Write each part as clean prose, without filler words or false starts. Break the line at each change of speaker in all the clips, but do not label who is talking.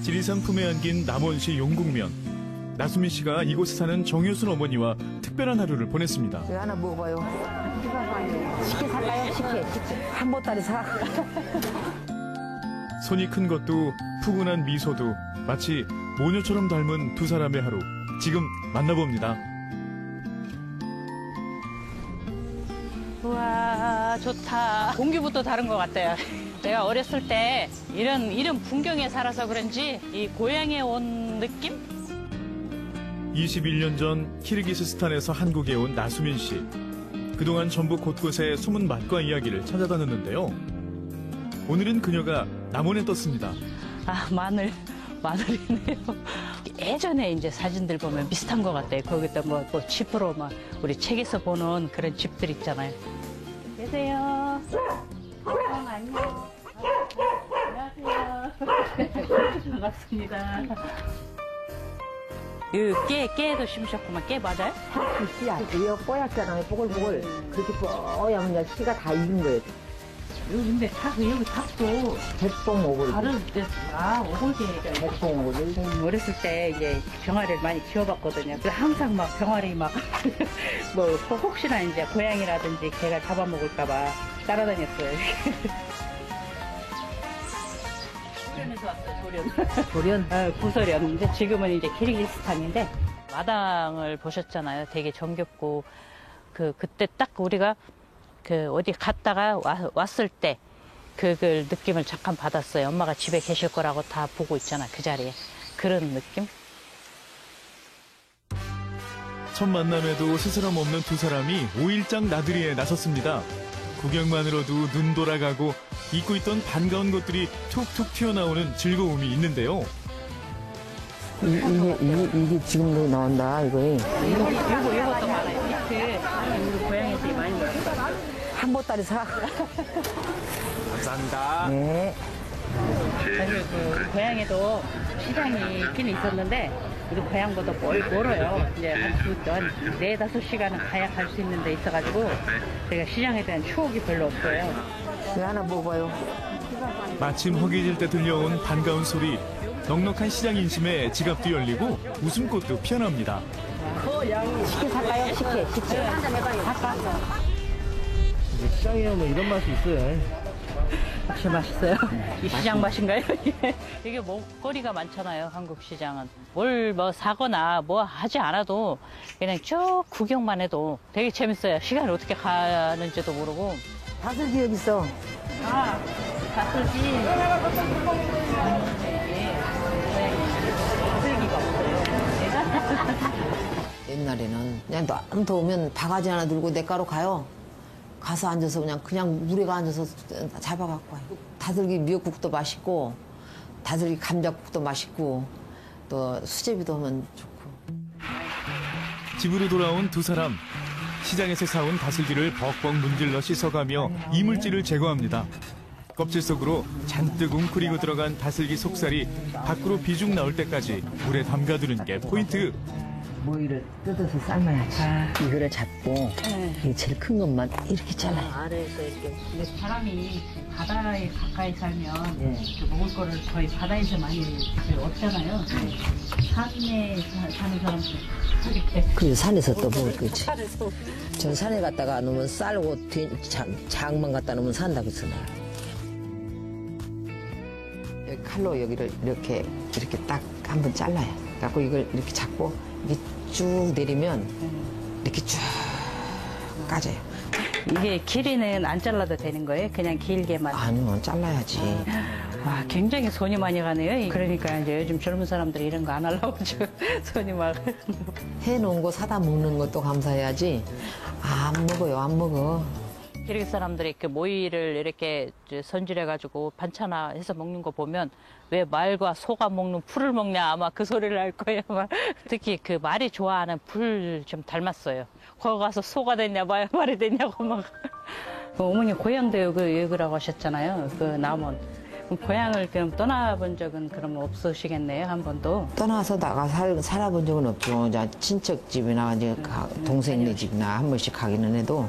지리산 품에 안긴 남원시 용국면. 나수민 씨가 이곳에 사는 정효순 어머니와 특별한 하루를 보냈습니다.
이거 하나 먹어봐요. 식혜 살까요? 식혜. 한 보따리 사.
손이 큰 것도 푸근한 미소도 마치 모녀처럼 닮은 두 사람의 하루. 지금 만나봅니다.
우와, 좋다. 공기부터 다른 것 같아요. 내가 어렸을 때 이런 풍경에 살아서 그런지 이 고향에 온 느낌?
21년 전 키르기스스탄에서 한국에 온 나수민 씨. 그동안 전국 곳곳에 숨은 맛과 이야기를 찾아다녔는데요. 오늘은 그녀가 남원에 떴습니다.
아, 마늘이네요. 예전에 이제 사진들 보면 비슷한 것 같아요. 거기다 뭐 집으로 막 우리 책에서 보는 그런 집들 있잖아요. 계세요. 안녕. 안녕하세요. 반갑습니다. 깨도 심으셨구만. 깨 맞아요?
씨야, 이거 뽀얗잖아요. 뽀글뽀글. 그렇게 뽀얗면 이제 씨가 다 익은 거예요.
근데 여기 닭도
백봉 오골.
다른데, 오골계.
백봉 오골.
어렸을 때 이제 병아리를 많이 키워봤거든요. 항상 막 병아리 막, 혹시나 이제 고양이라든지 개가 잡아먹을까봐 따라다녔어요. 조련에서 왔어요, 조련. 조련? 구소련. 근데 지금은 이제 키르기스탄인데, 마당을 보셨잖아요. 되게 정겹고, 그때 딱 우리가 어디 갔다가 왔을 때, 그걸 느낌을 잠깐 받았어요. 엄마가 집에 계실 거라고 다 보고 있잖아, 그 자리에. 그런 느낌?
첫 만남에도 스스럼 없는 두 사람이 5일장 나들이에 나섰습니다. 구경만으로도 눈 돌아가고 잊고 있던 반가운 것들이 툭툭 튀어나오는 즐거움이 있는데요.
이게 지금도 나온다, 이거.
이것도 많아요. 우리 고양이들이 많이 먹어요.
한 보따리 사.
감사합니다.
네.
사실 고향에도 시장이 있기는 있었는데 우리 고향보다 멀어요. 이제 한 4-5시간은 가야 갈 수 있는 데 있어가지고 제가 시장에 대한 추억이 별로 없어요.
이거 하나 먹어봐요.
마침 허기질 때 들려온 반가운 소리. 넉넉한 시장 인심에 지갑도 열리고 웃음꽃도 피어납니다.
식혜 살까요? 식혜. 한잔 해봐요. 살까?
시장에 오면 이런 맛이 있어요.
역시 맛있어요. 이 시장 맛인가요? 되게 먹거리가 많잖아요, 한국 시장은. 뭘 사거나 하지 않아도 그냥 쭉 구경만 해도 되게 재밌어요. 시간이 어떻게 가는지도 모르고.
다슬기 여기 있어.
다슬기. 다슬기가 없어요.
옛날에는 그냥 너무 더우면 바가지 하나 들고 냇가로 가요. 가서 앉아서 그냥 물에 앉아서 잡아갖고 와요. 다슬기 미역국도 맛있고 다슬기 감자국도 맛있고 또 수제비도 하면 좋고.
집으로 돌아온 두 사람. 시장에서 사온 다슬기를 벅벅 문질러 씻어가며 이물질을 제거합니다. 껍질 속으로 잔뜩 웅크리고 들어간 다슬기 속살이 밖으로 비죽 나올 때까지 물에 담가두는 게 포인트.
모이를 뜯어서 삶아야지. 이거를 잡고 이 제일 큰 것만 이렇게 잘라요.
아래에서 이렇게. 근데 사람이 바다에 가까이 살면 먹을 거를 거의 바다에서 많이 얻잖아요. 산에 사는 사람들은 이렇게.
그리고 산에서 또 먹을 거지. 저 산에 갔다가 놓으면 쌀고 장만 갖다 놓으면 산다고 했잖아요. 여기 칼로 여기를 이렇게 딱 한번 잘라요. 그래갖고 이걸 이렇게 잡고 이게 쭉 내리면 이렇게 쭉 까져요.
이게 길이는 안 잘라도 되는 거예요? 그냥 길게만?
아니요, 잘라야지.
와, 굉장히 손이 많이 가네요. 그러니까 이제 요즘 젊은 사람들이 이런 거 안 하려고 지금 손이 막.
해놓은 거 사다 먹는 것도 감사해야지. 안 먹어요, 안 먹어.
키르기 사람들이 모이를 이렇게 손질해가지고 반찬화해서 먹는 거 보면 왜 말과 소가 먹는 풀을 먹냐 아마 그 소리를 할 거예요. 특히 그 말이 좋아하는 풀 좀 닮았어요. 거기 가서 소가 됐냐 말이 됐냐고 막. 어머니 고향도 여기라고 하셨잖아요. 그 남원. 고향을 그럼 떠나본 적은 그럼 없으시겠네요, 한 번도?
떠나서 나가 살아본 적은 없죠. 친척 집이나 동생네 집이나 한 번씩 가기는 해도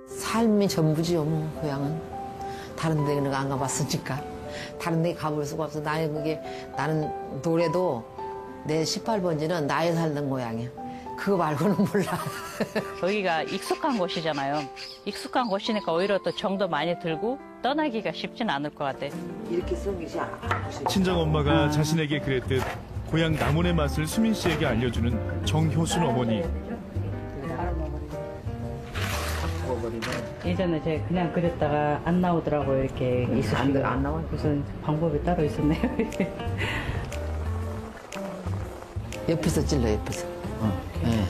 삶이 전부지요, 뭐, 고향은. 다른 데는 안 가봤으니까. 다른 데 가볼 수가 없어. 나는 노래도 내 18번지는 나에 살던 고향이야. 그거 말고는 몰라.
여기가 익숙한 곳이잖아요. 익숙한 곳이니까 오히려 또 정도 많이 들고 떠나기가 쉽진 않을 것 같아요.
이렇게 쓴 것이
친정 엄마가 자신에게 그랬듯 고향 남원의 맛을 수민 씨에게 알려주는 정효순 어머니.
예전에 제가 그냥 그렸다가 안 나오더라고요. 이렇게 있으시고.
안 나와.
무슨 방법이 따로 있었네요.
옆에서 찔러, 옆에서. 네.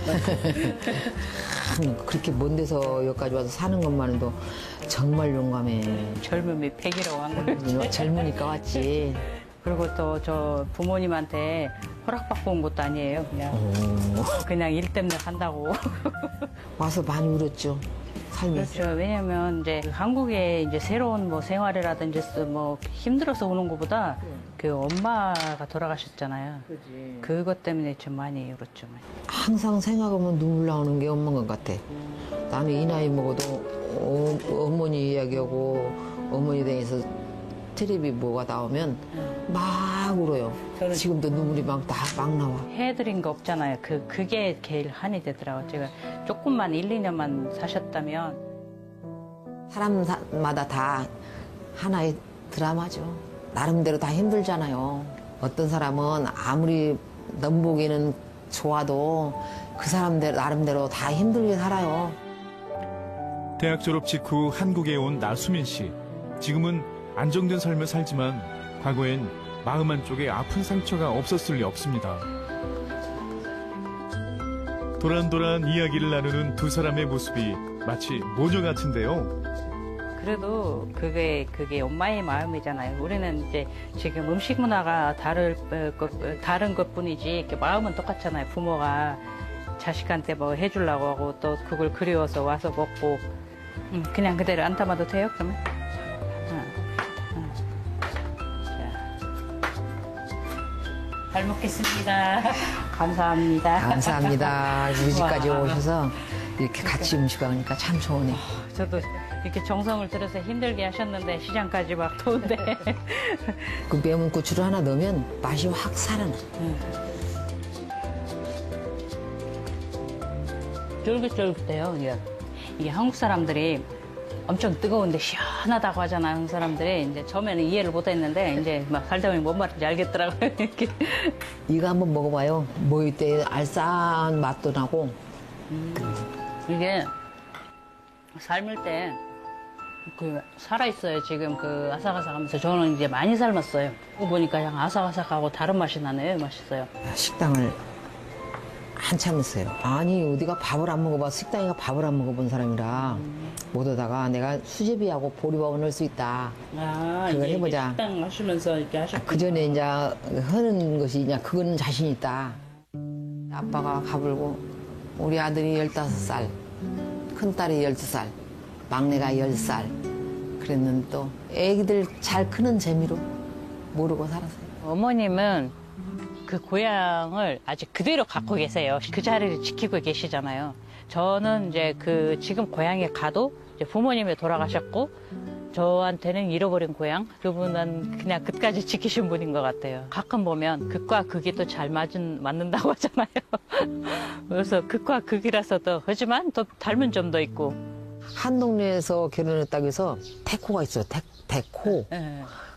그렇게 먼 데서 여기까지 와서 사는 것만으로도 정말 용감해.
젊음이 100이라고 한 거예요.
젊으니까 왔지.
그리고 또 저 부모님한테 허락받고 온 것도 아니에요. 그냥 일 때문에 간다고.
와서 많이 울었죠. 살면서.
그렇죠. 왜냐면 이제 한국에 이제 새로운 뭐 생활이라든지 뭐 힘들어서 오는 것보다 그 엄마가 돌아가셨잖아요. 그것 때문에 좀 많이 울었죠.
항상 생각하면 눈물 나오는 게 엄마인 것 같아. 나는 이 나이 먹어도 어머니 이야기하고 어머니 댁에서 텔레비 뭐가 나오면 막 울어요. 지금도 눈물이 막 나와.
해드린 거 없잖아요. 그게 제일 한이 되더라고요. 제가 조금만 1, 2년만 사셨다면.
사람마다 다 하나의 드라마죠. 나름대로 다 힘들잖아요. 어떤 사람은 아무리 넘보기는 좋아도 그 사람들 나름대로 다 힘들게 살아요.
대학 졸업 직후 한국에 온 나수민 씨. 지금은 안정된 삶을 살지만 과거엔 마음 한쪽에 아픈 상처가 없었을 리 없습니다. 도란도란 이야기를 나누는 두 사람의 모습이 마치 모녀 같은데요.
그래도 그게 엄마의 마음이잖아요. 우리는 이제 지금 음식 문화가 다른 것뿐이지 이렇게 마음은 똑같잖아요. 부모가 자식한테 뭐 해주려고 하고 또 그걸 그리워서 와서 먹고 그냥 그대로 안 담아도 돼요? 그러면? 잘 먹겠습니다. 감사합니다.
감사합니다. 우리 집까지 오셔서 이렇게 같이 음식하니까 참 좋으네.
저도 이렇게 정성을 들여서 힘들게 하셨는데 시장까지 막 더운데.
그 매운 고추를 하나 넣으면 맛이 확 살아나.
쫄깃쫄깃해요. 이게 한국 사람들이 엄청 뜨거운데 시원하다고 하잖아요. 한국 사람들이 이제 처음에는 이해를 못했는데 이제 막 살다 보니 뭔 말인지 알겠더라고요. 이렇게.
이거 한번 먹어봐요. 모일 때 알싸한 맛도 나고.
이게 삶을 때 그 살아있어요. 지금 그 아삭아삭하면서 저는 이제 많이 삶았어요. 보니까 그냥 아삭아삭하고 다른 맛이 나네요. 맛있어요.
식당을 한참 했어요. 아니 어디가 밥을 안 먹어봐. 식당에 가 밥을 안 먹어본 사람이라 못 오다가 내가 수제비하고 보리밥을 넣을 수 있다. 그걸
이제
해보자.
식당 하시면서 이렇게 하셨고.
그 전에 이제 하는 것이 이제 그거는 자신 있다. 아빠가 가불고 우리 아들이 15살, 큰딸이 12살, 막내가 10살. 그랬는데 또 애기들 잘 크는 재미로 모르고 살았어요.
어머님은 그 고향을 아직 그대로 갖고 계세요. 그 자리를 지키고 계시잖아요. 저는 이제 그 지금 고향에 가도 이제 부모님이 돌아가셨고 저한테는 잃어버린 고향 그분은 그냥 끝까지 지키신 분인 것 같아요. 가끔 보면 극과 극이 또 잘 맞는다고 하잖아요. 그래서 극과 극이라서 또 하지만 또 닮은 점도 있고.
한 동네에서 결혼했다고 해서 태코가 있어요. 태코.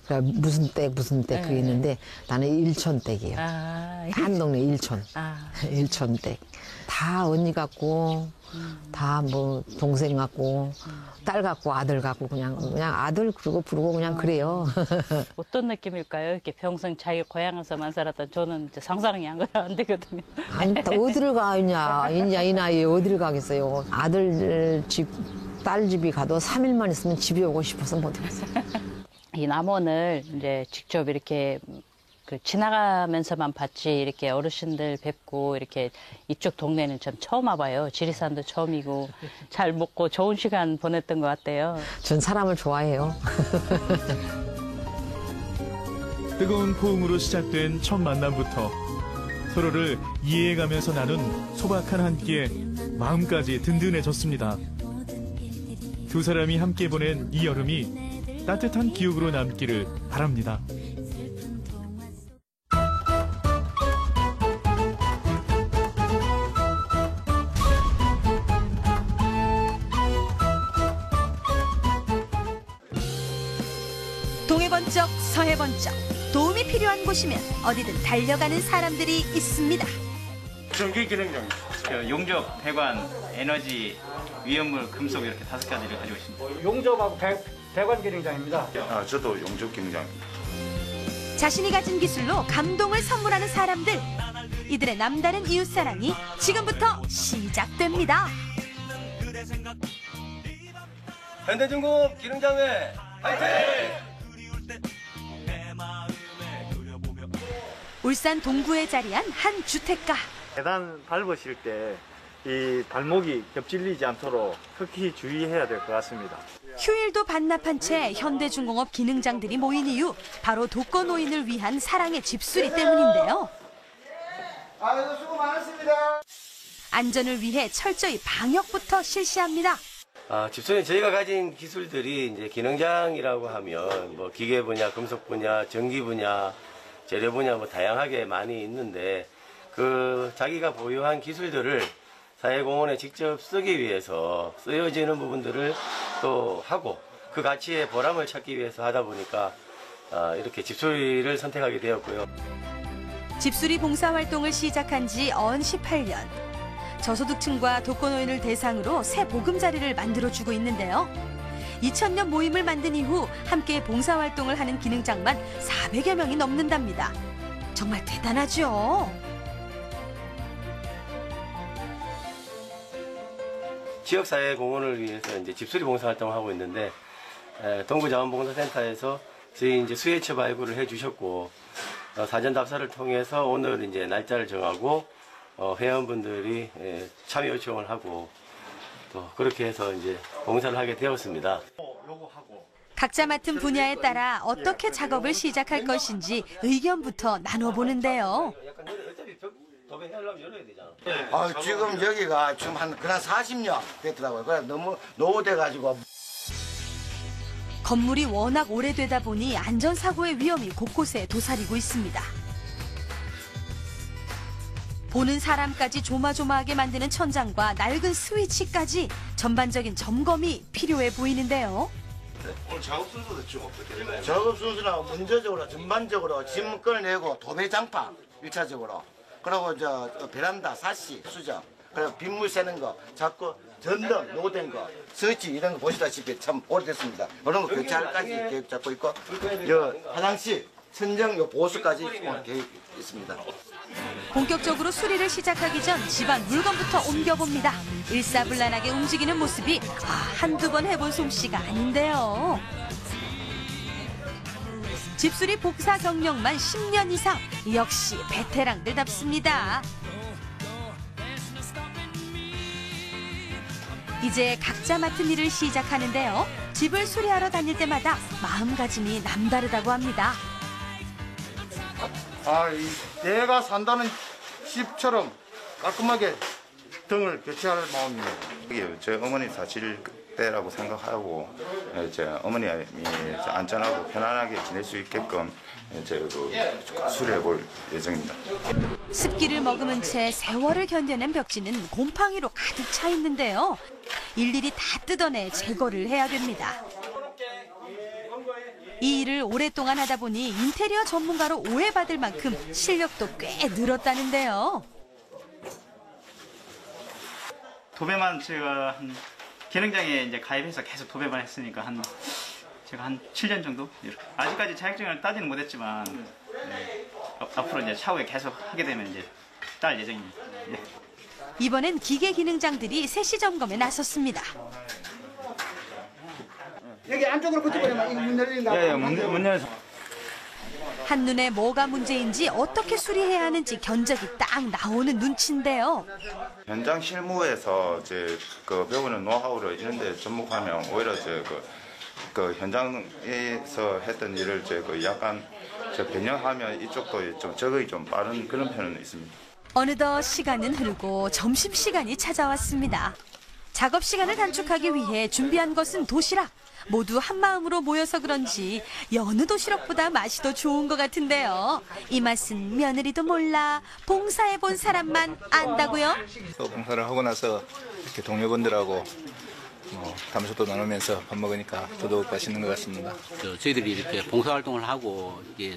그러니까 무슨 댁 그게 있는데 나는 일촌댁이에요. 한 동네 일촌. 일촌댁. 다 언니 같고 다 뭐 동생 같고 딸 같고 아들 같고 그냥 아들 그러고 부르고 그냥 그래요.
어떤 느낌일까요? 이렇게 평생 자기 고향에서만 살았던 저는 이제 상상이 안 되거든요.
아니 어디를 가냐 이 나이에 어디를 가겠어요. 아들 집 딸 집이 가도 3일만 있으면 집에 오고 싶어서 못 오겠어요.
이 남원을 이제 직접 이렇게 그 지나가면서만 봤지 이렇게 어르신들 뵙고 이렇게 이쪽 동네는 전 처음 와봐요. 지리산도 처음이고 잘 먹고 좋은 시간 보냈던 것 같아요.
전 사람을 좋아해요.
뜨거운 포옹으로 시작된 첫 만남부터 서로를 이해해가면서 나눈 소박한 한 끼에 마음까지 든든해졌습니다. 두 사람이 함께 보낸 이 여름이 따뜻한 기억으로 남기를 바랍니다.
동해 번쩍 서해 번쩍 도움이 필요한 곳이면 어디든 달려가는 사람들이 있습니다.
전기 기능장.
용접, 배관, 에너지, 위험물, 금속 이렇게 5가지를 가지고 있습니다.
용접하고 배관 기능장입니다.
저도 용접 기능장입니다.
자신이 가진 기술로 감동을 선물하는 사람들. 이들의 남다른 이웃사랑이 지금부터 시작됩니다.
현대중공업 기능장회 화이팅!
울산 동구에 자리한 한 주택가.
계단 밟으실 때 이 발목이 겹질리지 않도록 특히 주의해야 될 것 같습니다.
휴일도 반납한 채 현대중공업 기능장들이 모인 이유 바로 독거노인을 위한 사랑의 집수리 때문인데요.
아이고 수고 많으십니다.
안전을 위해 철저히 방역부터 실시합니다.
집수는 저희가 가진 기술들이 이제 기능장이라고 하면 뭐 기계 분야, 금속 분야, 전기 분야, 재료 분야 뭐 다양하게 많이 있는데 그 자기가 보유한 기술들을 사회공헌에 직접 쓰기 위해서 쓰여지는 부분들을 또 하고 그 가치의 보람을 찾기 위해서 하다 보니까 이렇게 집수리를 선택하게 되었고요.
집수리 봉사활동을 시작한 지 언 18년. 저소득층과 독거노인을 대상으로 새 보금자리를 만들어주고 있는데요. 2000년 모임을 만든 이후 함께 봉사활동을 하는 기능장만 400여 명이 넘는답니다. 정말 대단하죠?
지역사회 공헌을 위해서 이제 집수리 봉사활동을 하고 있는데 동구자원봉사센터에서 저희 이제 수혜처 발굴을 해주셨고 사전 답사를 통해서 오늘 이제 날짜를 정하고 회원분들이 참여 요청을 하고 또 그렇게 해서 이제 봉사를 하게 되었습니다.
각자 맡은 분야에 따라 어떻게 작업을 시작할 것인지 의견부터 나눠보는데요.
지금 여기가 지금 그냥 40년 됐더라고요. 그래 너무 노후돼가지고.
건물이 워낙 오래되다 보니 안전사고의 위험이 곳곳에 도사리고 있습니다. 보는 사람까지 조마조마하게 만드는 천장과 낡은 스위치까지 전반적인 점검이 필요해 보이는데요.
오늘 작업 순서도 좀 어떻게 되나요?
작업 순서는 먼저적으로 전반적으로 짐 꺼내고 도배장판 1차적으로 그리고 베란다 사시 수정 그리고 빗물 새는 거 자꾸 전등 노후된 거 스위치 이런 거 보시다시피 참 오래됐습니다. 이런 거 교체할까지 계획 잡고 있고 화장실 천정 보수까지 계획 있습니다.
본격적으로 수리를 시작하기 전 집안 물건부터 옮겨봅니다. 일사불란하게 움직이는 모습이 한두 번 해본 솜씨가 아닌데요. 집수리 복사 경력만 10년 이상, 역시 베테랑들답습니다. 이제 각자 맡은 일을 시작하는데요. 집을 수리하러 다닐 때마다 마음가짐이 남다르다고 합니다.
내가 산다는 집처럼 깔끔하게 등을 교체할 마음입니다. 이게 제 어머니 사실 때라고 생각하고 제 어머니 안전하고 편안하게 지낼 수 있게끔 수리해 볼 예정입니다.
습기를 머금은 채 세월을 견뎌낸 벽지는 곰팡이로 가득 차 있는데요. 일일이 다 뜯어내 제거를 해야 됩니다. 이 일을 오랫동안 하다 보니 인테리어 전문가로 오해받을 만큼 실력도 꽤 늘었다는데요.
도배만 제가 기능장에 이제 가입해서 계속 도배만 했으니까 제가 한 7년 정도? 아직까지 자격증을 따지는 못했지만 앞으로 이제 차후에 계속 하게 되면 이제 딸 예정입니다. 예.
이번엔 기계 기능장들이 세시 점검에 나섰습니다.
여기 안쪽으로 붙여버리면 이거 문 열린다.
문 열어서.
한눈에 뭐가 문제인지 어떻게 수리해야 하는지 견적이 딱 나오는 눈치인데요.
현장 실무에서 배우는 노하우를 이런데 접목하면 오히려 그 현장에서 했던 일을 약간 변형하면 이쪽도 좀 적응이 좀 빠른 그런 편은 있습니다.
어느덧 시간은 흐르고 점심시간이 찾아왔습니다. 작업 시간을 단축하기 위해 준비한 것은 도시락. 모두 한마음으로 모여서 그런지 여느 도시락보다 맛이 더 좋은 것 같은데요. 이 맛은 며느리도 몰라 봉사해본 사람만 안다고요?
봉사를 하고 나서 이렇게 동료분들하고 담소도 나누면서 밥 먹으니까 더더욱 맛있는 것 같습니다.
저희들이 이렇게 봉사활동을 하고 이게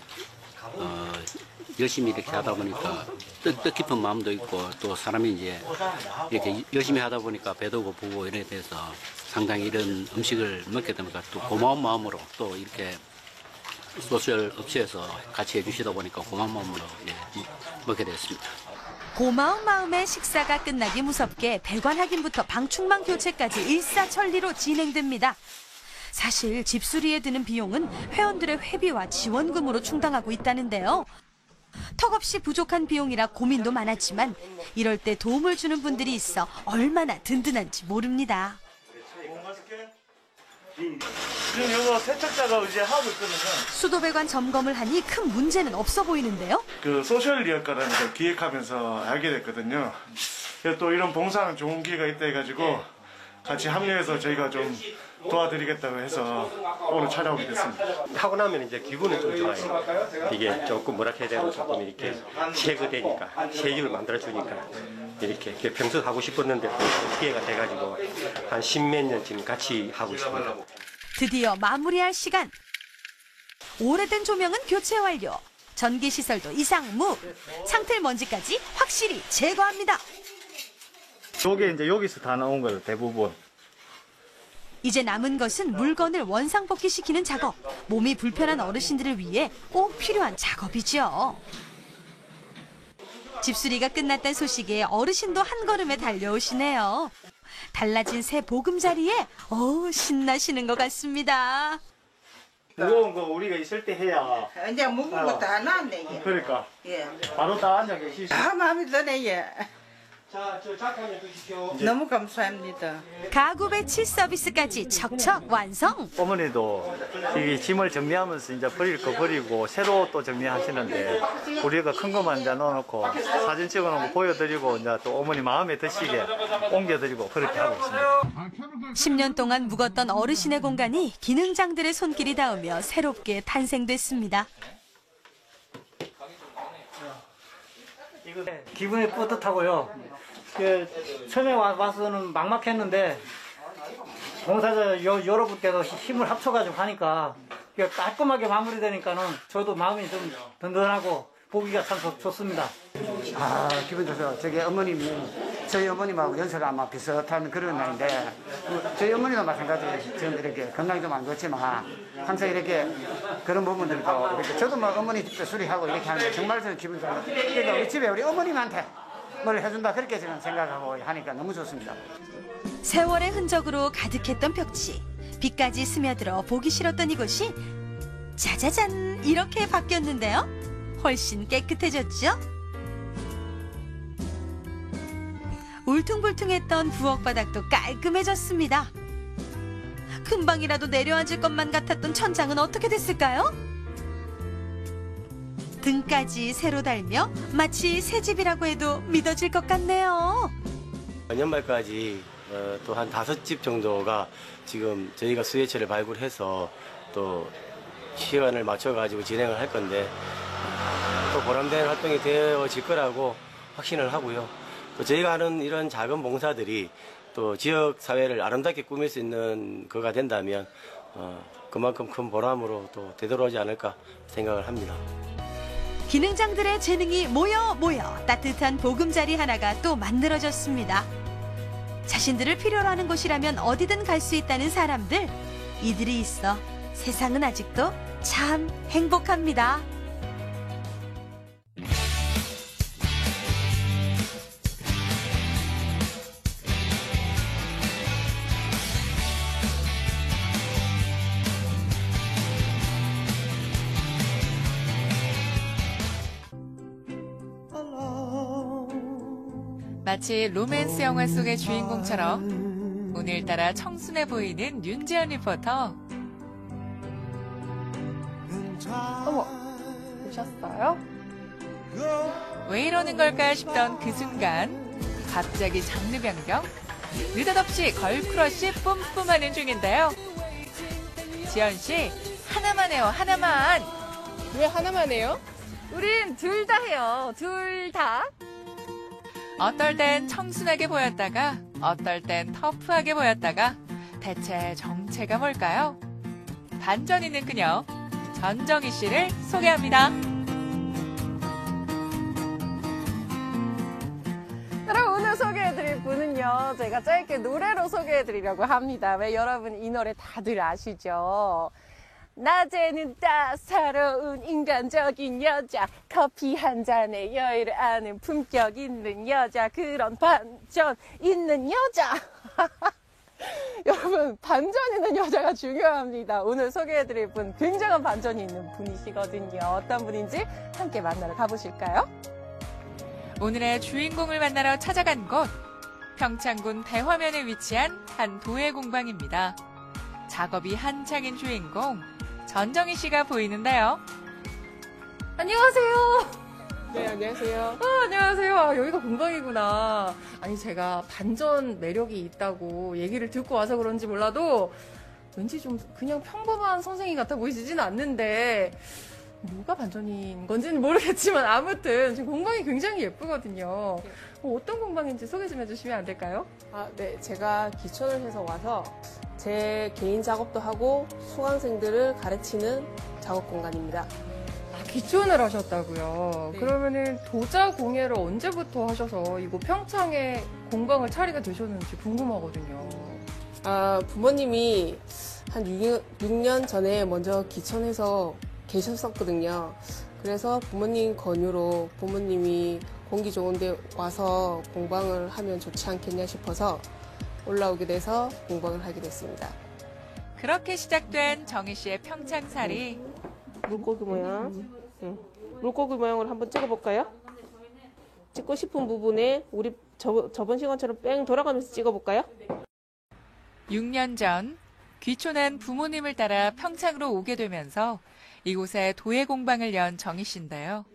열심히 이렇게 하다 보니까 뜻깊은 마음도 있고 또 사람이 이제 이렇게 열심히 하다 보니까 배도 고프고 이래 돼서 상당히 이런 음식을 먹게 되니까 또 고마운 마음으로 또 이렇게 소셜 업체에서 같이 해주시다 보니까 고마운 마음으로 먹게 됐습니다.
고마운 마음에 식사가 끝나기 무섭게 배관 확인부터 방충망 교체까지 일사천리로 진행됩니다. 사실 집수리에 드는 비용은 회원들의 회비와 지원금으로 충당하고 있다는데요. 턱없이 부족한 비용이라 고민도 많았지만 이럴 때 도움을 주는 분들이 있어 얼마나 든든한지 모릅니다.
지금 이거 세척자가 이제 하고 있거든요.
수도 배관 점검을 하니 큰 문제는 없어 보이는데요.
그 소셜 리어카라는 걸 기획하면서 알게 됐거든요. 또 이런 봉사하는 좋은 기회가 있다 해가지고 같이 합류해서 저희가 좀 도와드리겠다고 해서 오늘 찾아오게 됐습니다.
하고 나면 이제 기분은 좀 좋아요. 이게 조금 뭐라 해야 되나 조금 이렇게 제거되니까 세율을 만들어주니까 이렇게 평소 하고 싶었는데 기회가 돼가지고 한 10몇 년 지금 같이 하고 있습니다.
드디어 마무리할 시간. 오래된 조명은 교체 완료. 전기 시설도 이상무. 상틀 먼지까지 확실히 제거합니다.
요게 이제 여기서 다 나온 거예요, 대부분.
이제 남은 것은 물건을 원상복귀시키는 작업. 몸이 불편한 어르신들을 위해 꼭 필요한 작업이죠. 집수리가 끝났다는 소식에 어르신도 한 걸음에 달려오시네요. 달라진 새 보금자리에 신나시는 것 같습니다.
무거운 거 우리가 있을 때 해야.
이제 무거운 거 다 나왔네. 예.
그러니까.
예.
바로 다 앉아 계시죠.
아, 마음에 드네. 예.
자, 저 작가님 주십시오.
너무 감사합니다.
가구 배치 서비스까지 척척 완성.
어머니도 이 짐을 정리하면서 이제 버릴 거 버리고 새로 또 정리하시는데 우리가 큰 것만 이제 넣어놓고 사진 찍어놓은 거 보여드리고 이제 또 어머니 마음에 드시게 옮겨드리고 그렇게 하고 있습니다.
10년 동안 묵었던 어르신의 공간이 기능장들의 손길이 닿으며 새롭게 탄생됐습니다.
기분이 뿌듯하고요. 처음에 와서는 막막했는데 봉사자 여러분께서 힘을 합쳐가지고 하니까 깔끔하게 마무리되니까는 저도 마음이 좀 든든하고 보기가 참 좋습니다.
아, 기분 좋죠. 저기 어머님이 저희 어머님하고 연세가 아마 비슷한 그런 나이인데 저희 어머니도 마찬가지 지금 이렇게 건강이 좀 안 좋지만 항상 이렇게 그런 부분들도 이렇게 저도 뭐 어머니 집에 수리하고 이렇게 하는 게 정말 저는 기분이 좋아요. 그러니까 우리 집에 우리 어머님한테 뭘 해준다 그렇게 저는 생각하고 하니까 너무 좋습니다.
세월의 흔적으로 가득했던 벽지. 비까지 스며들어 보기 싫었던 이곳이 짜자잔 이렇게 바뀌었는데요. 훨씬 깨끗해졌죠? 울퉁불퉁했던 부엌 바닥도 깔끔해졌습니다. 금방이라도 내려앉을 것만 같았던 천장은 어떻게 됐을까요? 등까지 새로 달며 마치 새 집이라고 해도 믿어질 것 같네요.
연말까지 또 한 5집 정도가 지금 저희가 수혜처를 발굴해서 또 시간을 맞춰가지고 진행을 할 건데 또 보람된 활동이 되어질 거라고 확신을 하고요. 또 저희가 하는 이런 작은 봉사들이 또 지역 사회를 아름답게 꾸밀 수 있는 거가 된다면 그만큼 큰 보람으로 또 되돌아오지 않을까 생각을 합니다.
기능장들의 재능이 모여 따뜻한 보금자리 하나가 또 만들어졌습니다. 자신들을 필요로 하는 곳이라면 어디든 갈 수 있다는 사람들, 이들이 있어 세상은 아직도 참 행복합니다.
마치 로맨스 영화 속의 주인공처럼 오늘따라 청순해 보이는 윤재현 리포터.
어머, 오셨어요?
왜 이러는 걸까 싶던 그 순간 갑자기 장르 변경. 느닷없이 걸크러쉬 뿜뿜하는 중인데요. 지연 씨, 하나만 해요, 하나만.
왜 하나만 해요? 우린 둘 다 해요. 둘 다.
어떨 땐 청순하게 보였다가 어떨 땐 터프하게 보였다가 대체 정체가 뭘까요? 반전 있는 그녀 전정희 씨를 소개합니다.
그럼 오늘 소개해드릴 분은요, 제가 짧게 노래로 소개해드리려고 합니다. 왜 여러분 이 노래 다들 아시죠? 낮에는 따사로운 인간적인 여자, 커피 한 잔에 여유를 아는 품격 있는 여자, 그런 반전 있는 여자. 여러분, 반전 있는 여자가 중요합니다. 오늘 소개해드릴 분, 굉장한 반전이 있는 분이시거든요. 어떤 분인지 함께 만나러 가보실까요?
오늘의 주인공을 만나러 찾아간 곳, 평창군 대화면에 위치한 한 도예공방입니다. 작업이 한창인 주인공 전정희 씨가 보이는데요.
안녕하세요. 네, 안녕하세요. 안녕하세요. 여기가 공방이구나. 아니, 제가 반전 매력이 있다고 얘기를 듣고 와서 그런지 몰라도 왠지 좀 그냥 평범한 선생님 같아 보이시진 않는데 뭐가 반전인 건지는 모르겠지만 아무튼 지금 공방이 굉장히 예쁘거든요. 어떤 공방인지 소개 좀 해주시면 안 될까요?
네. 제가 기촌을 해서 와서 제 개인 작업도 하고 수강생들을 가르치는 작업 공간입니다.
기촌을 하셨다고요?
네.
그러면은 도자 공예를 언제부터 하셔서 이곳 평창에 공방을 차리게 되셨는지 궁금하거든요.
부모님이 한 6년 전에 먼저 기촌에서 계셨었거든요. 그래서 부모님 권유로 부모님이 공기 좋은데 와서 공방을 하면 좋지 않겠냐 싶어서 올라오게 돼서 공방을 하게 됐습니다.
그렇게 시작된 정희 씨의 평창살이.
물고기 모양. 물고기 모양을 한번 찍어볼까요? 찍고 싶은 부분에 우리 저번 시간처럼 뺑 돌아가면서 찍어볼까요?
6년 전 귀촌한 부모님을 따라 평창으로 오게 되면서 이곳에 도예공방을 연 정희 씨인데요.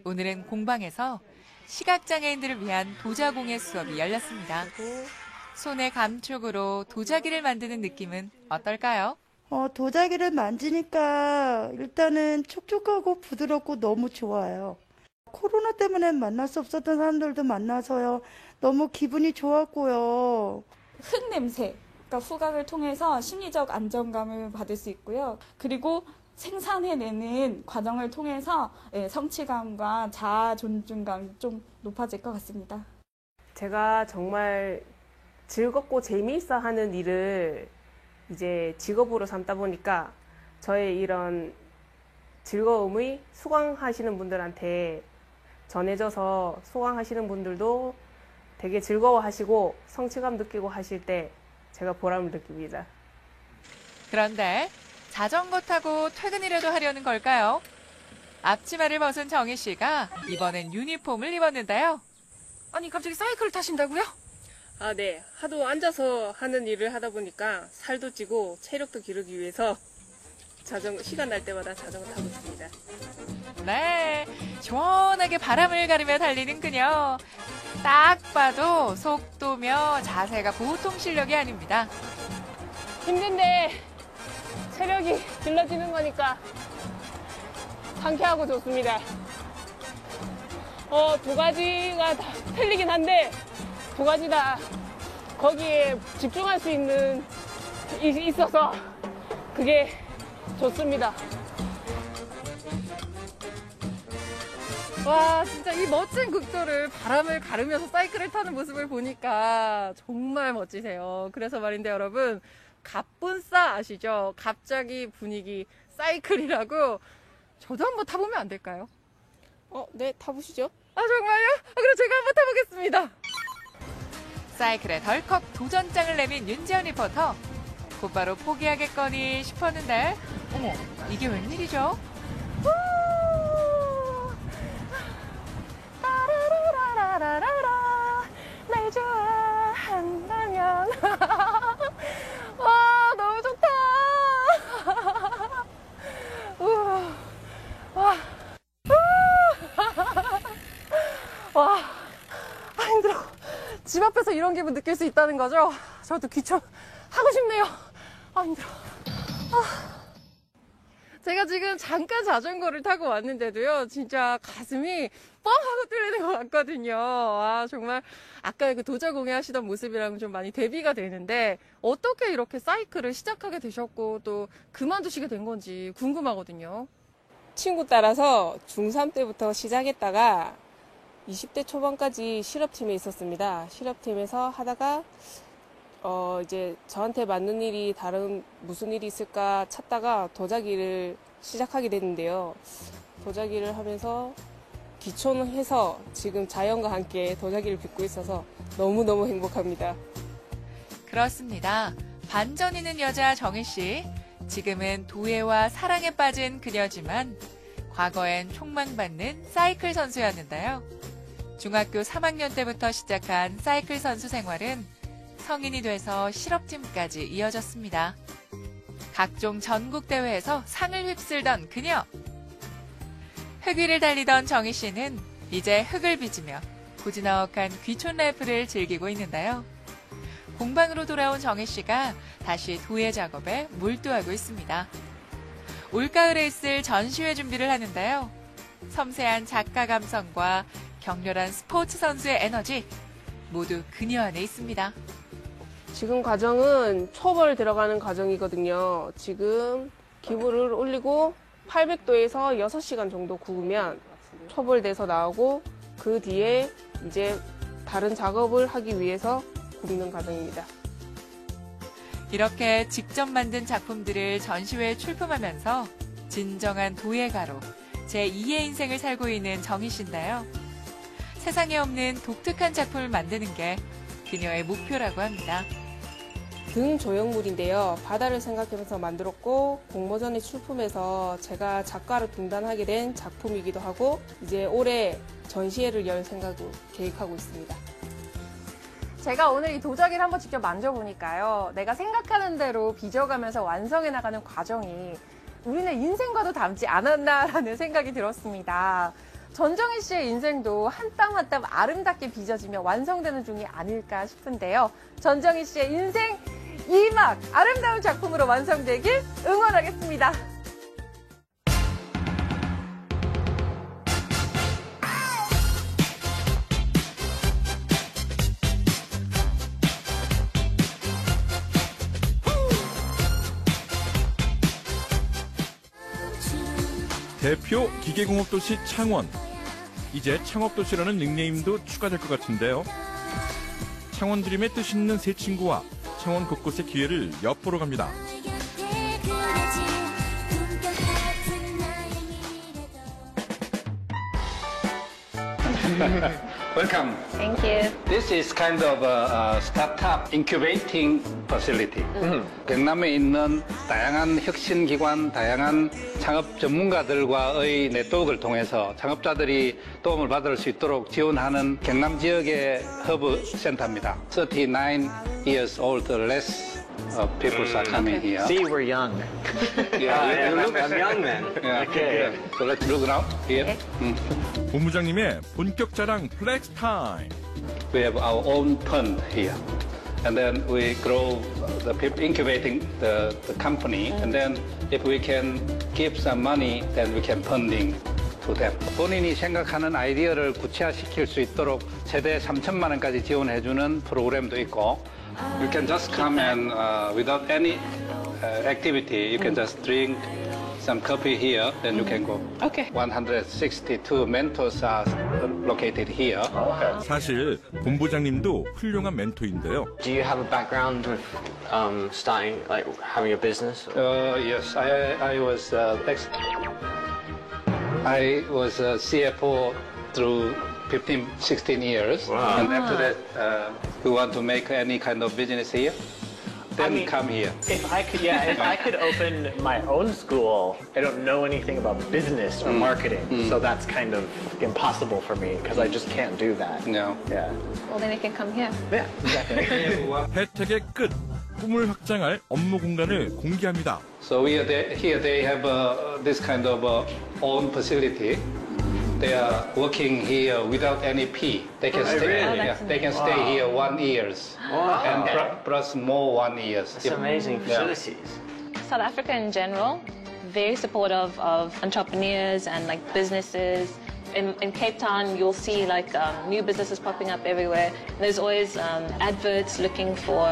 오늘은 공방에서 시각장애인들을 위한 도자공예 수업이 열렸습니다. 손의 감촉으로 도자기를 만드는 느낌은 어떨까요?
도자기를 만지니까 일단은 촉촉하고 부드럽고 너무 좋아요. 코로나 때문에 만날 수 없었던 사람들도 만나서요. 너무 기분이 좋았고요.
흙 냄새, 그러니까 후각을 통해서 심리적 안정감을 받을 수 있고요. 그리고 생산해내는 과정을 통해서 성취감과 자아 존중감이 좀 높아질 것 같습니다.
제가 정말 즐겁고 재미있어 하는 일을 이제 직업으로 삼다 보니까 저의 이런 즐거움이 수강하시는 분들한테 전해져서 수강하시는 분들도 되게 즐거워하시고 성취감 느끼고 하실 때 제가 보람을 느낍니다.
그런데 자전거 타고 퇴근이라도 하려는 걸까요? 앞치마를 벗은 정희 씨가 이번엔 유니폼을 입었는데요.
아니, 갑자기 사이클을 타신다고요?
네. 하도 앉아서 하는 일을 하다 보니까 살도 찌고 체력도 기르기 위해서 시간 날 때마다 자전거 타고 있습니다.
네, 시원하게 바람을 가르며 달리는 그녀. 딱 봐도 속도며 자세가 보통 실력이 아닙니다.
힘든데 체력이 길러지는 거니까 상쾌하고 좋습니다. 두 가지가 다 틀리긴 한데 두 가지 다 거기에 집중할 수 있어서 그게 좋습니다.
와, 진짜 이 멋진 극도를 바람을 가르면서 사이클을 타는 모습을 보니까 정말 멋지세요. 그래서 말인데 여러분, 갑분싸 아시죠? 갑자기 분위기 사이클이라고 저도 한번 타보면 안 될까요?
네, 타보시죠.
정말요? 그럼 제가 한번 타보겠습니다.
사이클에 덜컥 도전장을 내민 윤지연 리포터. 곧바로 포기하겠거니 싶었는데 어머, 이게 웬일이죠?
따라라라라라라 날 좋아한다면 너무 좋다. 와, 힘들어. 집 앞에서 와서 이런 기분 느낄 수 있다는 거죠? 저도 귀청 하고 싶네요. 아, 힘들어. 제가 지금 잠깐 자전거를 타고 왔는데도요, 진짜 가슴이 뻥 하고 뚫리는 것 같거든요. 아, 정말 아까 그 도자공예 하시던 모습이랑 좀 많이 대비가 되는데, 어떻게 이렇게 사이클을 시작하게 되셨고 또 그만두시게 된 건지 궁금하거든요.
친구 따라서 중3 때부터 시작했다가 20대 초반까지 실업팀에 있었습니다. 실업팀에서 하다가 이제 저한테 맞는 일이 다른 무슨 일이 있을까 찾다가 도자기를 시작하게 됐는데요. 도자기를 하면서 기촌해서 지금 자연과 함께 도자기를 빚고 있어서 너무너무 행복합니다.
그렇습니다. 반전이는 여자 정희 씨. 지금은 도예와 사랑에 빠진 그녀지만 과거엔 촉망받는 사이클 선수였는데요. 중학교 3학년 때부터 시작한 사이클 선수 생활은 성인이 돼서 실업팀까지 이어졌습니다. 각종 전국대회에서 상을 휩쓸던 그녀. 흙 위를 달리던 정희 씨는 이제 흙을 빚으며 고즈넉한 귀촌 라이프를 즐기고 있는데요. 공방으로 돌아온 정희 씨가 다시 도예 작업에 몰두하고 있습니다. 올가을에 있을 전시회 준비를 하는데요. 섬세한 작가 감성과 격렬한 스포츠 선수의 에너지 모두 그녀 안에 있습니다.
지금 과정은 초벌 들어가는 과정이거든요. 지금 기물을 올리고 800도에서 6시간 정도 구우면 초벌돼서 나오고 그 뒤에 이제 다른 작업을 하기 위해서 굽는 과정입니다.
이렇게 직접 만든 작품들을 전시회에 출품하면서 진정한 도예가로 제2의 인생을 살고 있는 정희 씨인데요. 세상에 없는 독특한 작품을 만드는 게 그녀의 목표라고 합니다.
등 조형물인데요. 바다를 생각하면서 만들었고 공모전에 출품해서 제가 작가로 등단하게 된 작품이기도 하고 이제 올해 전시회를 열 생각으로 계획하고 있습니다.
제가 오늘 이 도자기를 한번 직접 만져보니까요. 내가 생각하는 대로 빚어가면서 완성해 나가는 과정이 우리네 인생과도 닮지 않았나라는 생각이 들었습니다. 전정희 씨의 인생도 한 땀 한 땀 아름답게 빚어지며 완성되는 중이 아닐까 싶은데요. 전정희 씨의 인생 2막 아름다운 작품으로 완성되길 응원하겠습니다.
대표 기계공업도시 창원. 이제 창업도시라는 닉네임도 추가될 것 같은데요. 창원 드림의 뜻 있는 세 친구와 창원 곳곳의 기회를 엿보러 갑니다.
Welcome.
Thank you.
This is kind of a startup incubating facility. 경남에 있는 다양한 혁신기관, 다양한 창업 전문가들과의 네트워크를 통해서 창업자들이 도움을 받을 수 있도록 지원하는 경남 지역의 허브 센터입니다. 39 years old or less people are coming here.
See, we're young.
Yeah,
I'm a young man.
Yeah.
Okay.
So let's look around here.
본부장님의 본격 자랑 플렉스 타임.
We have our own fund here. And then we grow the people incubating the company. And then if we can give some money, then we can funding to them. 본인이 생각하는 아이디어를 구체화시킬 수 있도록 최대 3천만 원까지 지원해주는 프로그램도 있고. You can just come and without any activity, you can just drink some coffee here, then you can go.
Okay.
162 mentors are located here.
사실 본부장님도 훌륭한 멘토인데요.
Do you have a background with starting, like having a business?
Yes, I was CFO through 15, 16 years.
Wow.
And after that, you want to make any kind of business here? Then come here.
If I could, yeah, if I could open my own school, I don't know anything about business or marketing, so that's kind of impossible for me because I just can't do that.
No.
Yeah.
Well, then you can come here.
Yeah, exactly.
혜택의 끝. 꿈을 확장할 업무 공간을 공개합니다.
So here they have this kind of own facility. they are working here without any fee. They can stay.
really?
Yeah, they can stay here 1 year, and plus more 1 year.
That's amazing facilities.
South Africa in general, very supportive of entrepreneurs and like businesses. In Cape Town, you'll see like new businesses popping up everywhere. There's always adverts looking for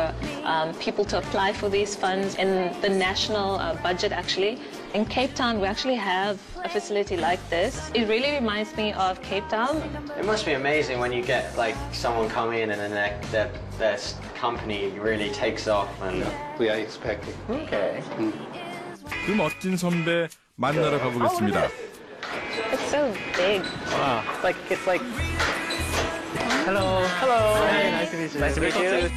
people to apply for these funds in the national budget, actually. In Cape Town, we actually have a facility like this. It really reminds me of Cape Town.
It must be amazing when you get like someone come in and then their company really takes off and
we are expecting.
Okay.
그 멋진 선배 만나러 가보겠습니다.
It's so big.
Wow. It's like. Hello. Hello. Hey, nice to meet you. Nice to meet you.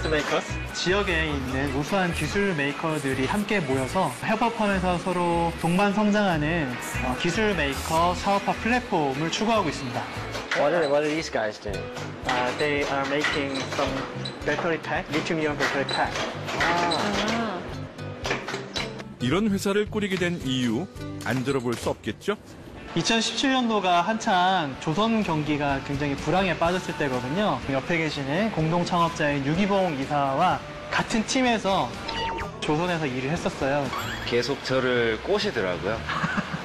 메이커스 지역에 있는 우수한 기술 메이커들이 함께 모여서 협업하면서 서로 동반 성장하는 기술 메이커 사업화 플랫폼을 추구하고 있습니다.
What are these guys doing?
They are making some battery pack, lithium-ion battery pack.
이런 회사를 꾸리게 된 이유 안 들어볼 수 없겠죠?
2017년도가 한창 조선 경기가 굉장히 불황에 빠졌을 때거든요. 옆에 계시는 공동 창업자인 유기봉 이사와 같은 팀에서 조선에서 일을 했었어요.
계속 저를 꼬시더라고요.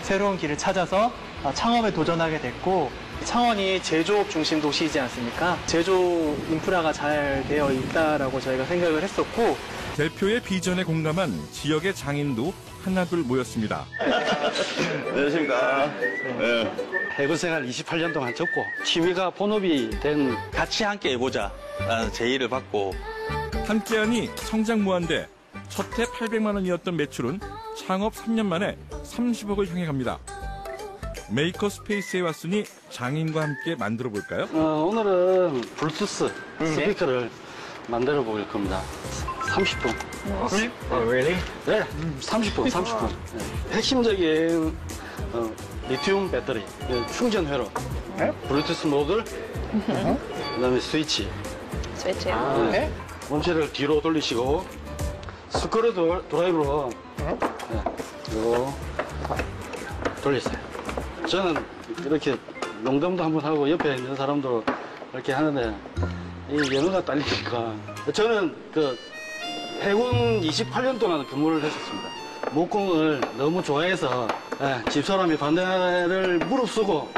새로운 길을 찾아서 창업에 도전하게 됐고, 창원이 제조업 중심 도시이지 않습니까? 제조 인프라가 잘 되어 있다라고 저희가 생각을 했었고,
대표의 비전에 공감한 지역의 장인도 하나둘 모였습니다.
안녕하십니까. 네. 해군 생활 28년 동안 접고 취미가 본업이 된 같이 함께 해보자 제의를 받고
함께하니 성장 무한대 첫 해 800만 원이었던 매출은 창업 3년 만에 30억을 향해 갑니다. 메이커 스페이스에 왔으니 장인과 함께 만들어 볼까요?
오늘은 블루투스 스피커를 만들어 볼 겁니다. 30분.
Really?
네, 30분. 네. 핵심적인 리튬 배터리, 충전 회로, 블루투스 모듈, 그다음에 스위치. 네. 원체를 뒤로 돌리시고 스크류 드라이브로 그리고 돌리세요. 저는 이렇게 농담도 한번 하고 옆에 있는 사람도 이렇게 하는데 이 연어가 딸리니까 저는 해군 28년 동안 근무를 했었습니다. 목공을 너무 좋아해서 집사람이 반대를 무릅쓰고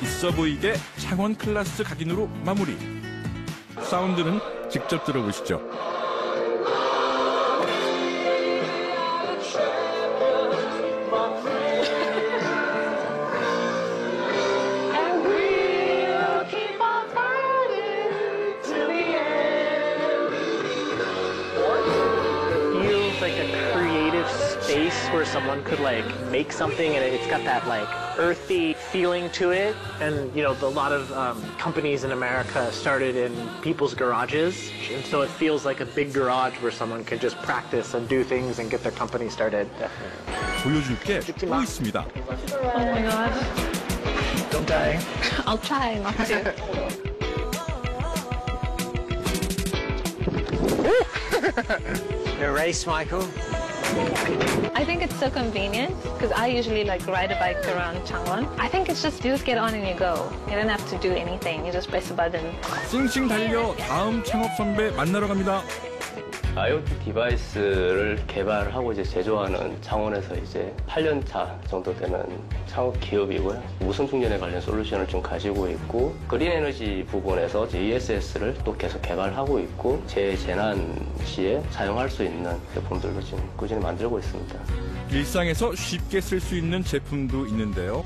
있어 보이게 창원 클래스 각인으로 마무리. 사운드는 직접 들어보시죠.
Where someone could like make something and it's got that like earthy feeling to it, and you know a lot of companies in America started in people's garages, and so it feels like a big garage where someone can just practice and do things and get their company started.
보여줄 게 또 있습니다.
Oh my god.
Don't die.
I'll try not to.
Your race, Michael.
I think it's so convenient because I usually like ride a bike around Changwon. I think it's just you just get on and you go. You don't have to do anything. You just press a button.
싱싱 달려 다음 창업 선배 만나러 갑니다.
IoT 디바이스를 개발하고 이제 제조하는 창원에서 이제 8년 차 정도 되는 창업 기업이고요. 무선 충전에 관련 솔루션을 좀 가지고 있고 그린 에너지 부분에서 ESS를 또 계속 개발하고 있고 재재난 시에 사용할 수 있는 제품들도 지금 꾸준히 만들고 있습니다.
일상에서 쉽게 쓸 수 있는 제품도 있는데요.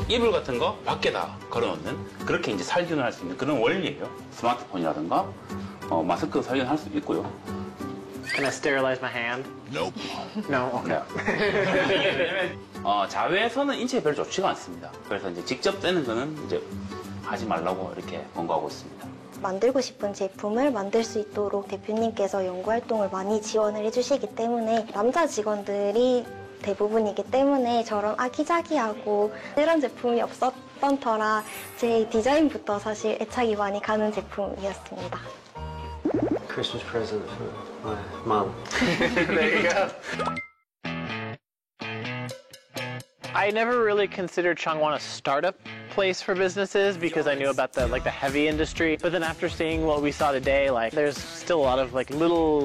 이불 같은 거 밖에다 걸어놓는 그렇게 이제 살균을 할 수 있는 그런 원리예요. 스마트폰이라든가 마스크 살균할 수 있고요.
Can I sterilize my hand?
Nope.
No. Okay.
자외선은 인체에 별로 좋지가 않습니다. 그래서 이제 직접 떼는 거는 이제 하지 말라고 이렇게 권고하고 있습니다.
만들고 싶은 제품을 만들 수 있도록 대표님께서 연구활동을 많이 지원을 해주시기 때문에 남자 직원들이 대부분이기 때문에 저런 아기자기하고 이런 제품이 없었던 터라 제 디자인부터 사실 애착이 많이 가는 제품이었습니다.
Christmas present for my mom.
There you go. I never really considered Changwon a startup place for businesses because I knew about the heavy industry. But then after seeing what we saw today, there's still a lot of little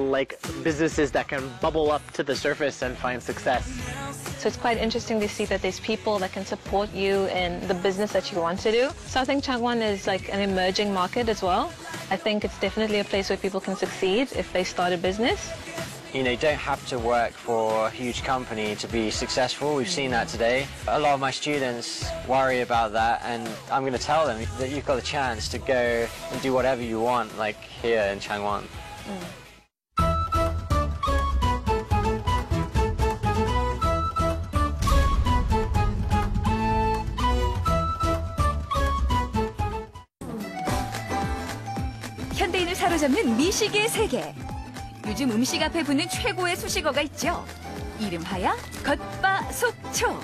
businesses that can bubble up to the surface and find success.
So it's quite interesting to see that there's people that can support you in the business that you want to do. So I think Changwon is an emerging market as well. I think it's definitely a place where people can succeed if they start a business.
You know, you don't have to work for a huge company to be successful. We've seen that today. A lot of my students worry about that, and I'm going to tell them that you've got a chance to go and do whatever you want, like here in Changwon.
현대인을 사로잡는 미식의 세계. 요즘 음식 앞에 붙는 최고의 수식어가 있죠. 이름하여 겉바속촉.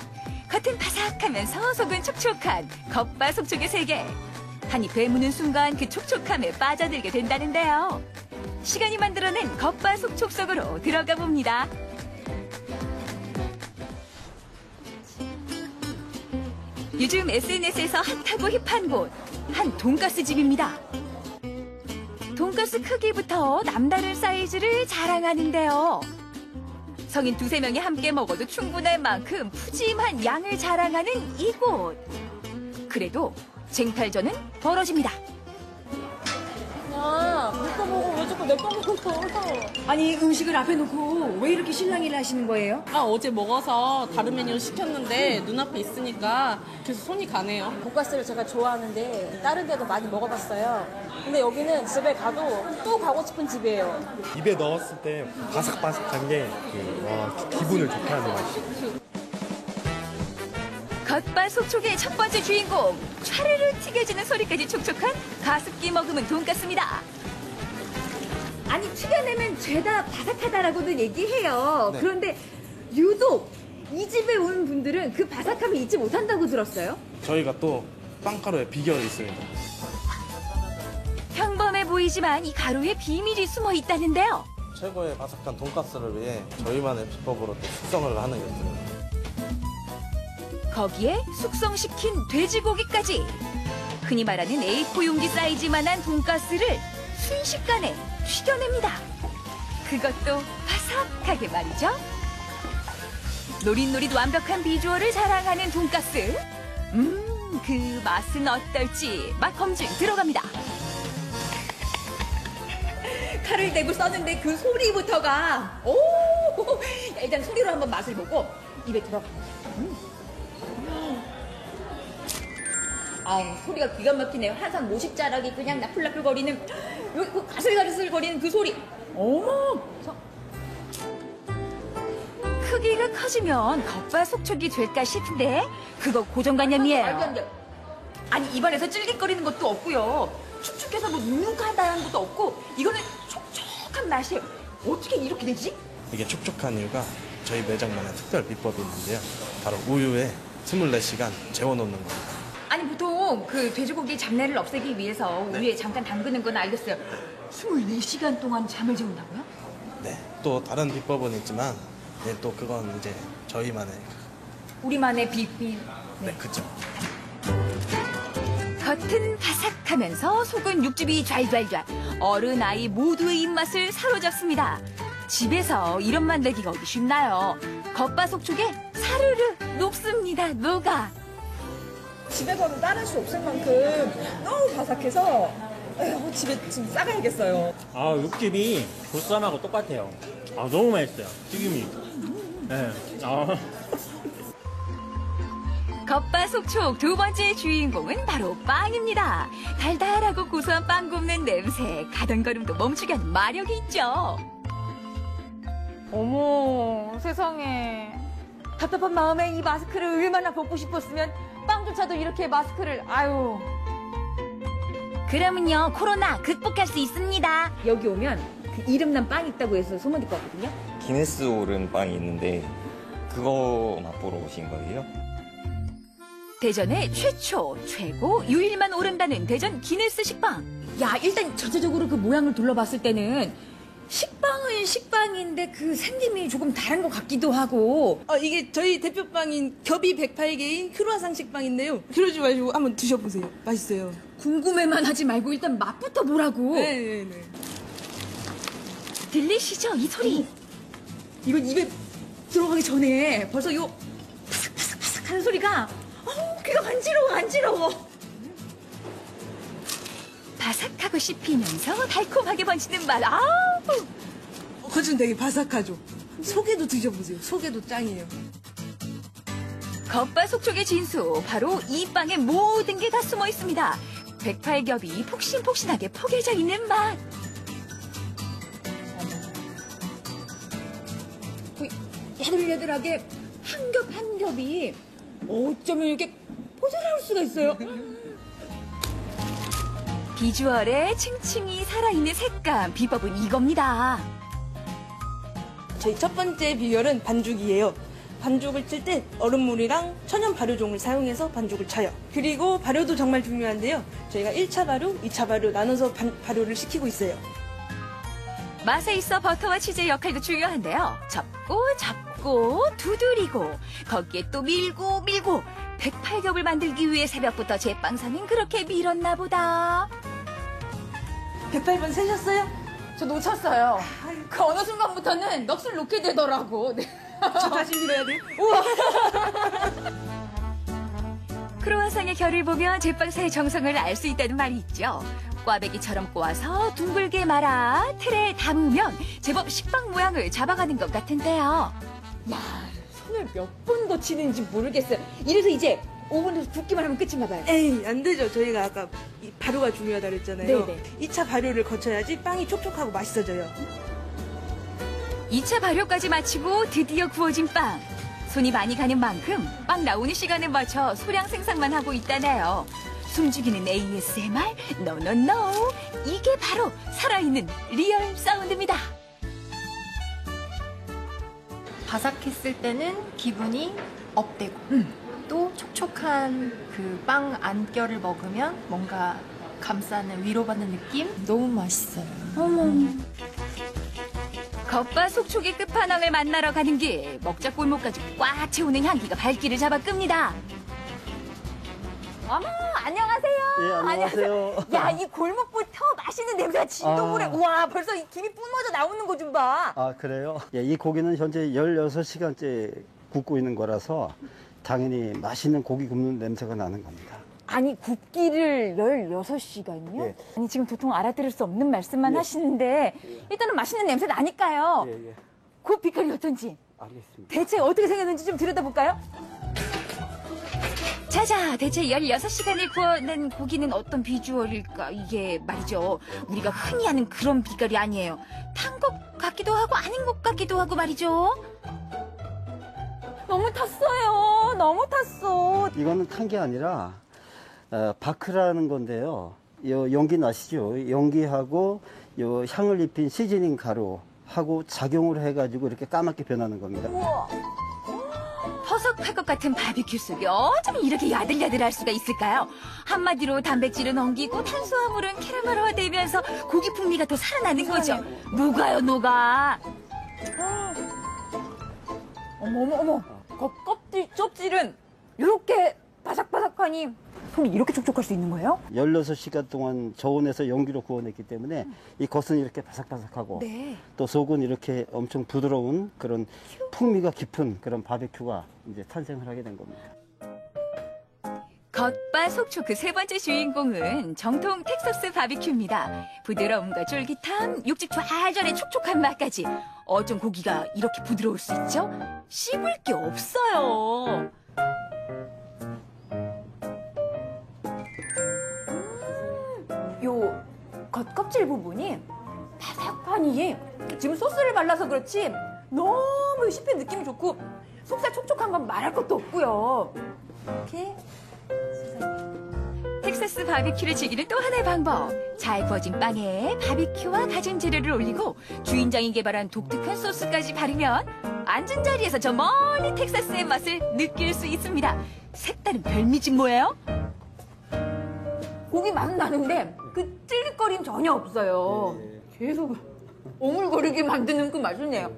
겉은 바삭하면서 속은 촉촉한 겉바속촉의 세계. 한 입에 무는 순간 그 촉촉함에 빠져들게 된다는데요. 시간이 만들어낸 겉바속촉 속으로 들어가 봅니다. 요즘 SNS에서 핫하고 힙한 곳, 한 돈가스 집입니다. 돈가스 크기부터 남다른 사이즈를 자랑하는데요. 성인 2-3명이 함께 먹어도 충분할 만큼 푸짐한 양을 자랑하는 이곳. 그래도 쟁탈전은 벌어집니다.
야, 내 거 먹어. 왜 자꾸 내 거 먹어?
아니, 음식을 앞에 놓고 왜 이렇게 실랑이를 하시는 거예요?
어제 먹어서 다른 메뉴를 시켰는데 눈앞에 있으니까 계속 손이 가네요.
돈가스를 제가 좋아하는데 다른 데도 많이 먹어봤어요. 근데 여기는 집에 가도 또 가고 싶은 집이에요.
입에 넣었을 때 바삭바삭한 게 기분을 좋게 하는 맛이에요.
겉바속촉의 첫 번째 주인공, 촤르르 튀겨지는 소리까지 촉촉한 가습기 머금은 돈가스입니다. 아니, 튀겨내면 죄다 바삭하다라고도 얘기해요.
네.
그런데 유독 이 집에 온 분들은 그 바삭함을 잊지 못한다고 들었어요.
저희가 또 빵가루에 비결이 있습니다.
평범해 보이지만 이 가루에 비밀이 숨어 있다는데요.
최고의 바삭한 돈가스를 위해 저희만의 비법으로 또 숙성을 하는 게 있습니다.
거기에 숙성시킨 돼지고기까지. 흔히 말하는 A4 용기 사이즈만한 돈가스를 순식간에 튀겨냅니다. 그것도 바삭하게 말이죠. 노릿노릿 완벽한 비주얼을 자랑하는 돈가스. 그 맛은 어떨지 맛 검증 들어갑니다. 칼을 대고 써는데 그 소리부터가 일단 소리로 한번 맛을 보고 입에 들어갑니다. 소리가 기가 막히네요. 한산 모식자락이 그냥 나풀나풀거리는 그 가슬가슬거리는 그 소리. 어머! 크기가 커지면 겉바속촉이 될까 싶은데 그거 고정관념이에요. 아니, 입안에서 찔깃거리는 것도 없고요. 축축해서 눅눅하다는 것도 없고 이거는 촉촉한 맛이에요. 어떻게 이렇게 되지?
이게 촉촉한 이유가 저희 매장만의 특별 비법이 있는데요. 바로 우유에 24시간 재워놓는 겁니다.
아니, 보통 그 돼지고기 잡내를 없애기 위해서 우유에 잠깐 담그는 건 알겠어요. 24시간 동안 잠을 재운다고요?
네. 또 다른 비법은 있지만 또 그건 이제 저희만의
우리만의 비법.
네, 그죠.
겉은 바삭하면서 속은 육즙이 좔좔좔. 어른 아이 모두의 입맛을 사로잡습니다. 집에서 이런 맛 내기가 어디 쉽나요? 겉바속촉에 사르르 녹습니다. 녹아.
집에 가도 따를 수 없을 만큼 너무 바삭해서 집에 지금 싸가야겠어요.
육즙이 보쌈하고 똑같아요. 너무 맛있어요. 튀김이. 네.
겉바속촉 두 번째 주인공은 바로 빵입니다. 달달하고 고소한 빵 굽는 냄새, 가던 걸음도 멈추게 하는 마력이 있죠.
어머, 세상에.
답답한 마음에 이 마스크를 얼마나 벗고 싶었으면 빵조차도 이렇게 마스크를, 아유. 그러면요, 코로나 극복할 수 있습니다. 여기 오면 그 이름난 빵 있다고 해서 소문 듣거든요.
기네스 오른 빵이 있는데
그거 맛보러 오신 거예요?
대전의 최초, 최고, 유일만 오른다는 대전 기네스 식빵.
야, 일단 전체적으로 그 모양을 둘러봤을 때는 식빵은 식빵인데 그 생김이 조금 다른 것 같기도 하고.
이게 저희 대표빵인 겹이 108개인 크루아상 식빵인데요. 그러지 마시고 한번 드셔보세요. 맛있어요.
궁금해만 하지 말고 일단 맛부터 보라고.
네네네.
들리시죠? 이 소리. 이건 입에 들어가기 전에 벌써 요 바삭바삭바삭 하는 소리가 귀가 간지러워.
바삭하고 씹히면서 달콤하게 번지는 맛.
거진 되게 바삭하죠. 속에도 드셔보세요. 속에도 짱이에요.
겉바속촉의 진수, 바로 이 빵에 모든 게 다 숨어 있습니다. 108겹이 폭신폭신하게 포개져 있는 맛.
야들야들하게 한 겹 한 겹이 어쩌면 이렇게 포장할 수가 있어요.
비주얼에 층층이 살아있는 색감, 비법은 이겁니다.
저희 첫 번째 비결은 반죽이에요. 반죽을 칠 때 얼음물이랑 천연 발효종을 사용해서 반죽을 쳐요. 그리고 발효도 정말 중요한데요. 저희가 1차 발효, 2차 발효 나눠서 발효를 시키고 있어요.
맛에 있어 버터와 치즈의 역할도 중요한데요. 접고 두드리고 거기에 또 밀고 108겹을 만들기 위해 새벽부터 제빵사는 그렇게 밀었나 보다.
108번 세셨어요?
저 놓쳤어요. 그 어느 순간부터는 넋을 놓게 되더라고. 네.
저 다시 밀어야 돼요?
우와.
크로와상의 결을 보면 제빵사의 정성을 알 수 있다는 말이 있죠. 꽈배기처럼 꼬아서 둥글게 말아 틀에 담으면 제법 식빵 모양을 잡아가는 것 같은데요.
야, 손을 몇 번 거치는지 모르겠어요. 이래서 이제 오븐에서 굽기만 하면 끝인가 봐요.
에이, 안 되죠. 저희가 아까 발효가 중요하다 그랬잖아요.
네네.
2차 발효를 거쳐야지 빵이 촉촉하고 맛있어져요.
2차 발효까지 마치고 드디어 구워진 빵. 손이 많이 가는 만큼 빵 나오는 시간에 맞춰 소량 생산만 하고 있다네요. 숨죽이는 ASMR? 노노노! 이게 바로 살아있는 리얼 사운드입니다.
바삭했을 때는 기분이 업되고 또 촉촉한 그 빵 안결을 먹으면 뭔가 감싸는 위로받는 느낌? 너무 맛있어요.
겉바속촉의 끝판왕을 만나러 가는 길, 먹자 골목까지 꽉 채우는 향기가 발길을 잡아 끕니다.
어머, 안녕하세요.
예, 안녕하세요.
야, 이 골목부터 맛있는 냄새가 진동을 해. 우와, 벌써 이 김이 뿜어져 나오는 거 좀 봐.
아, 그래요? 예, 이 고기는 현재 16시간째 굽고 있는 거라서 당연히 맛있는 고기 굽는 냄새가 나는 겁니다.
아니, 굽기를 16시간이요?
예.
아니, 지금 도통 알아들을 수 없는 말씀만 하시는데 일단은 맛있는 냄새 나니까요.
예.
그 빛깔이 어떤지.
알겠습니다.
대체 어떻게 생겼는지 좀 들여다볼까요?
자자, 대체 16시간을 구워낸 고기는 어떤 비주얼일까? 이게 말이죠. 우리가 흔히 아는 그런 빛깔이 아니에요. 탄 것 같기도 하고 아닌 것 같기도 하고 말이죠.
너무 탔어요. 너무 탔어.
이거는 탄 게 아니라 바크라는 건데요. 요 연기 나시죠? 연기하고 요 향을 입힌 시즈닝 가루하고 작용을 해가지고 이렇게 까맣게 변하는 겁니다.
우와.
퍼석할 것 같은 바비큐 속에 어쩜 이렇게 야들야들할 수가 있을까요? 한마디로 단백질은 엉기고 탄수화물은 캐러멜화되면서 고기 풍미가 더 살아나는 거죠. 녹아요, 녹아.
어머. 껍질, 쪽질은 이렇게 바삭바삭하니 손이 이렇게 촉촉할 수 있는 거예요?
16시간 동안 저온에서 연기로 구워냈기 때문에 이 겉은 이렇게 바삭바삭하고
네.
또 속은 이렇게 엄청 부드러운 그런 풍미가 깊은 그런 바비큐가 이제 탄생을 하게 된 겁니다.
겉바속촉 그 세 번째 주인공은 정통 텍사스 바비큐입니다. 부드러움과 쫄깃함, 육즙 좌절의 촉촉한 맛까지. 어쩜 고기가 이렇게 부드러울 수 있죠? 씹을 게 없어요.
요 겉껍질 부분이 바삭하니 지금 소스를 발라서 그렇지 너무 씹힌 느낌이 좋고 속살 촉촉한 건 말할 것도 없고요. 이렇게
텍사스 바비큐를 즐기는 또 하나의 방법. 잘 구워진 빵에 바비큐와 다진 재료를 올리고 주인장이 개발한 독특한 소스까지 바르면 앉은 자리에서 저 멀리 텍사스의 맛을 느낄 수 있습니다. 색다른 별미집 뭐예요?
고기 맛은 나는데 그 찔깃거림 전혀 없어요. 계속 오물거리게 만드는 그 맛이네요.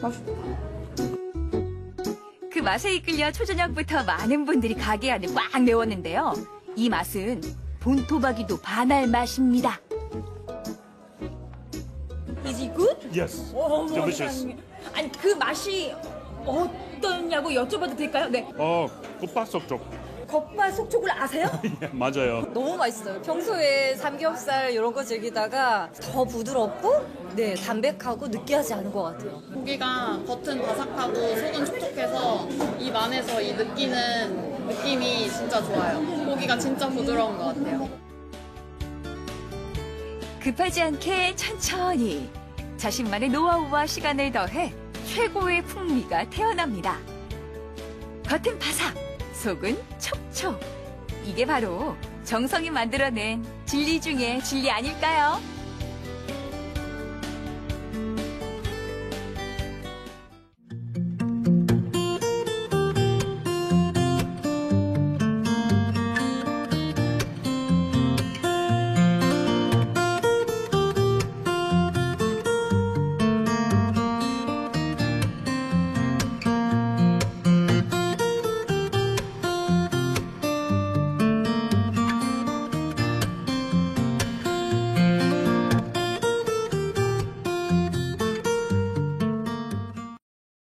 맛있다.
그 맛에 이끌려 초저녁부터 많은 분들이 가게 안을 꽉 메웠는데요. 이 맛은 본토박이도 반할 맛입니다.
Is it good?
Yes.
Delicious. 아니 그 맛이 어떠냐고 여쭤봐도 될까요? 네.
겉바속촉.
겉바속촉을 아세요?
맞아요.
너무 맛있어요. 평소에 삼겹살 이런 거 즐기다가 더 부드럽고 네 담백하고 느끼하지 않은 것 같아요.
고기가 겉은 바삭하고 속은 촉촉해서 입 안에서 이 느끼는 느낌이 진짜 좋아요. 고기가 진짜 부드러운 것 같아요.
급하지 않게 천천히 자신만의 노하우와 시간을 더해 최고의 풍미가 태어납니다. 겉은 바삭, 속은 촉촉. 이게 바로 정성이 만들어낸 진리 중에 진리 아닐까요?